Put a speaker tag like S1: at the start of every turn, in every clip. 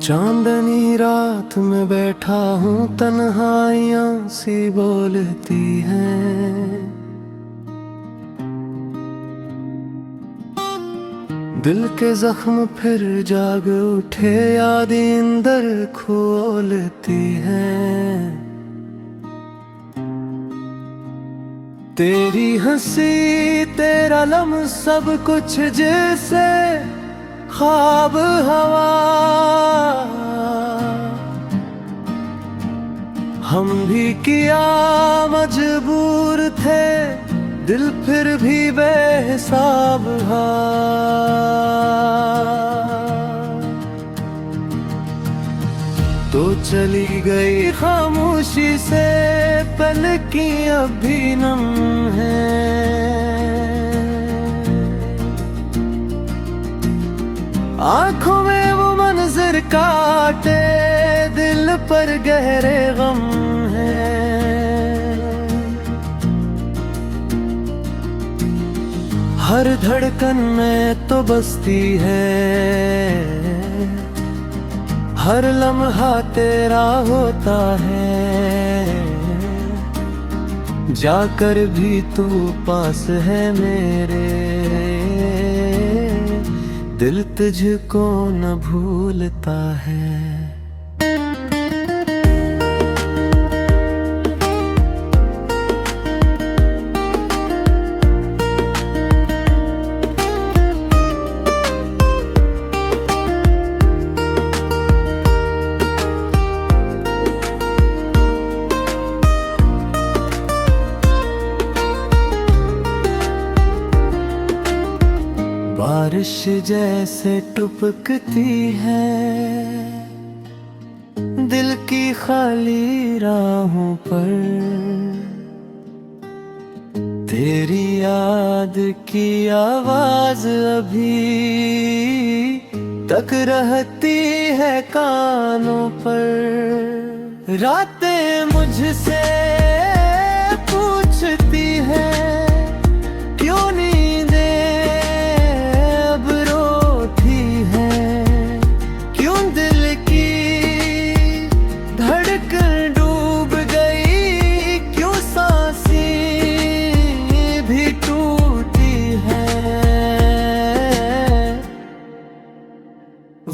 S1: चांदनी रात में बैठा हूँ, तन्हाइयाँ सी बोलती हैं। दिल के जख्म फिर जाग उठे, यादें अंदर खोलती हैं। तेरी हंसी तेरा लम्ह सब कुछ जैसे ख्वाब हवा। हम भी किया मजबूर थे, दिल फिर भी बेहिसाब हा। तो चली गई खामोशी से, पलकें अभी नम हैं। आँखों में वो मंजर काटे, दिल पर गहरे गम हैं। हर धड़कन में तो बसती है, हर लम्हा तेरा होता है। जाकर भी तू पास है मेरे, दिल तुझको न भूलता है। बारिश जैसे टपकती है दिल की खाली राहों पर। तेरी याद की आवाज अभी तक रहती है कानों पर। रातें मुझसे पूछती है, क्यों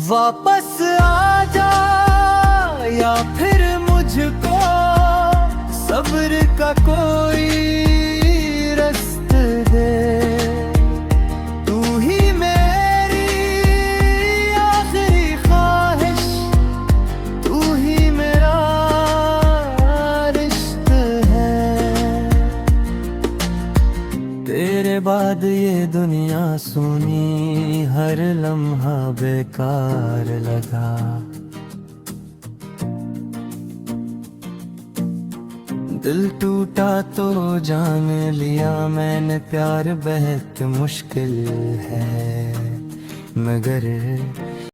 S1: वापस आ जा या फिर मुझको सब्र का कोई रास्ता दे। तू ही मेरी आखिरी ख्वाहिश, तू ही मेरा रिश्ता है। तेरे बाद ये दुनिया सुनी, हर लम्हा बेकार लगा। दिल टूटा तो जान लिया मैंने, प्यार बेहद मुश्किल है मगर